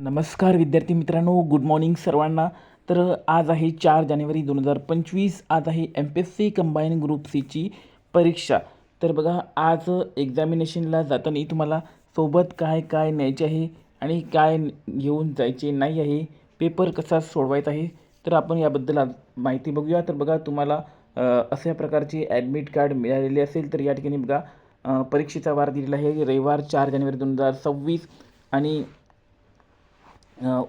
नमस्कार विद्यार्थी मित्रांनो, गुड मॉर्निंग सर्वांना. तर आज आहे 4 जानेवारी 2025. आज आहे MPSC कंबाईन ग्रुप सीची परीक्षा. तर बघा, आज एक्झामिनेशनला जाताना तुम्हाला सोबत काय काय न्यायचे आहे आणि काय घेऊन जायचे नाही आहे, पेपर कसा सोडवायचा आहे, तर आपण याबद्दल आज माहिती बघूया. तर बघा, तुम्हाला अशा प्रकारचे ॲडमिट कार्ड मिळालेले असेल तर या ठिकाणी बघा, परीक्षेचा वार दिलेला आहे रविवार 4 जानेवारी 2026 आणि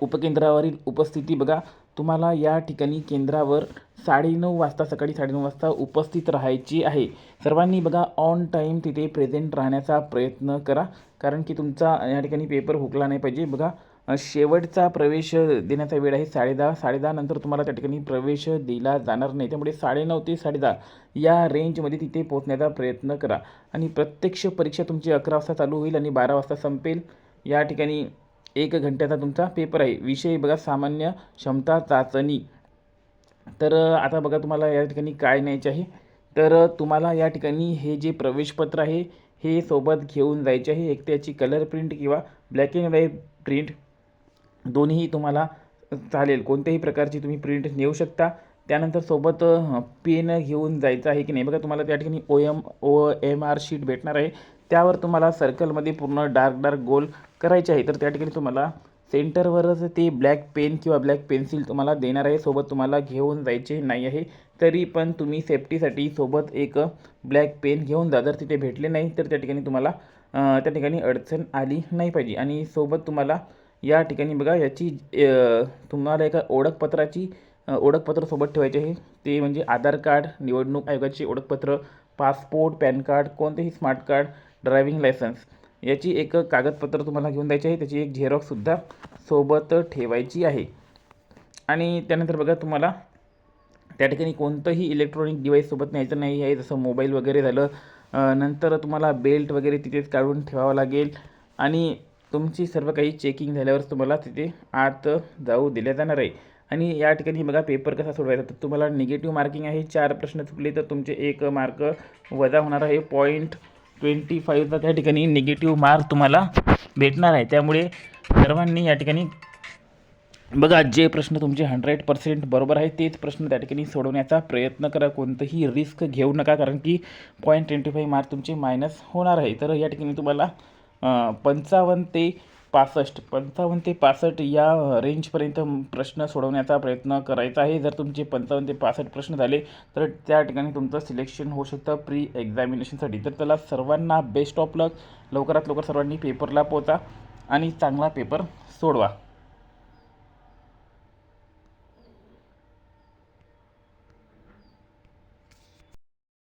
उपकेंद्रावरील उपस्थिती बघा, तुम्हाला या ठिकाणी केंद्रावर 9:30 वाजता, सकाळी 9:30 वाजता उपस्थित राहायची आहे. सर्वांनी बघा ऑन टाईम तिथे प्रेझेंट राहण्याचा प्रयत्न करा, कारण की तुमचा या ठिकाणी पेपर हुकला नाही पाहिजे. बघा, शेवटचा प्रवेश देण्याचा वेळ आहे 10:30. 10:30 नंतर तुम्हाला त्या ठिकाणी प्रवेश दिला जाणार नाही. त्यामुळे 9:30 ते 10:30 या रेंजमध्ये तिथे पोहोचण्याचा प्रयत्न करा. आणि प्रत्यक्ष परीक्षा तुमची 11 वाजता चालू होईल आणि 12 वाजता संपेल. या ठिकाणी 1 घंट्याचा तुमचा पेपर आहे. विषय बघा, सामान्य क्षमता चाचणी. तर आता बघा, तुम्हाला या ठिकाणी काय न्यायचे आहे, तर तुम्हाला या ठिकाणी हे जे प्रवेशपत्र आहे हे सोबत घेऊन जायचे आहे. एक त्याची कलर प्रिंट किंवा ब्लॅक अँड व्हाईट प्रिंट दोन्हीही तुम्हाला चालेल, कोणत्याही प्रकारची तुम्ही प्रिंट नेऊ शकता. त्यानंतर सोबत पेन घेऊन जायचं आहे की नाही. बघा, तुम्हाला त्या ठिकाणी OMR शीट भेटणार आहे. त्यावर तुम्हाला सर्कलमध्ये पूर्ण डार्क गोल करायचे आहे. तर त्या ठिकाणी तुम्हाला सेंटरवरच ते ब्लॅक पेन किंवा ब्लॅक पेन्सिल तुम्हाला देणार आहे. सोबत तुम्हाला घेऊन जायचे नाही आहे. तरी पण तुम्ही सेफ्टीसाठी सोबत एक ब्लॅक पेन घेऊन जा. जर तिथे भेटले नाही तर त्या ठिकाणी तुम्हाला त्या ठिकाणी अडचण आली नाही पाहिजे. आणि सोबत तुम्हाला या ठिकाणी बघा, याची तुम्हाला एका ओळखपत्र सोबत ठेवायचे आहे. ते म्हणजे आधार कार्ड, निवडणूक आयोगाचे ओळखपत्र, पासपोर्ट, पॅन कार्ड, कोणतेही स्मार्ट कार्ड, ड्रायव्हिंग लायसन्स याची एक कागदपत्र तुम्हाला घेऊन जायची आहे. त्याची एक झेरॉक्ससुद्धा सोबत ठेवायची आहे. आणि त्यानंतर बघा, तुम्हाला त्या ठिकाणी कोणतंही इलेक्ट्रॉनिक डिव्हाइस सोबत न्यायचं नाही आहे, जसं मोबाईल वगैरे झालं. नंतर तुम्हाला बेल्ट वगैरे तिथेच काढून ठेवावं लागेल. आणि तुमची सर्व काही चेकिंग झाल्यावर तुम्हाला तिथे आत जाऊ दिल्या जाणार आहे. आणि या ठिकाणी बघा, पेपर कसा सोडवायचा, तर तुम्हाला निगेटिव्ह मार्किंग आहे. 4 प्रश्न चुकले तर तुमचे 1 मार्क वजा होणार आहे. 0.25चा त्या ठिकाणी निगेटिव्ह मार्क तुम्हाला भेटणार आहे. त्यामुळे सर्वांनी या ठिकाणी बघा, जे प्रश्न तुमचे 100% बरोबर आहे तेच प्रश्न त्या ठिकाणी सोडवण्याचा प्रयत्न करा. कोणतंही रिस्क घेऊ नका, कारण की 0.25 मार्क तुमचे मायनस होणार आहे. तर या ठिकाणी तुम्हाला 55 ते 65 या रेंजपर्यंत प्रश्न सोडवण्याचा प्रयत्न करायचा आहे. जर तुमचे 55 ते 65 प्रश्न झाले तर त्या ठिकाणी तुमचं सिलेक्शन होऊ शकतं प्री एक्झामिनेशनसाठी. तर त्याला सर्वांना बेस्ट ऑफ लक. लवकरात लवकर सर्वांनी पेपरला पोचा आणि चांगला पेपर सोडवा.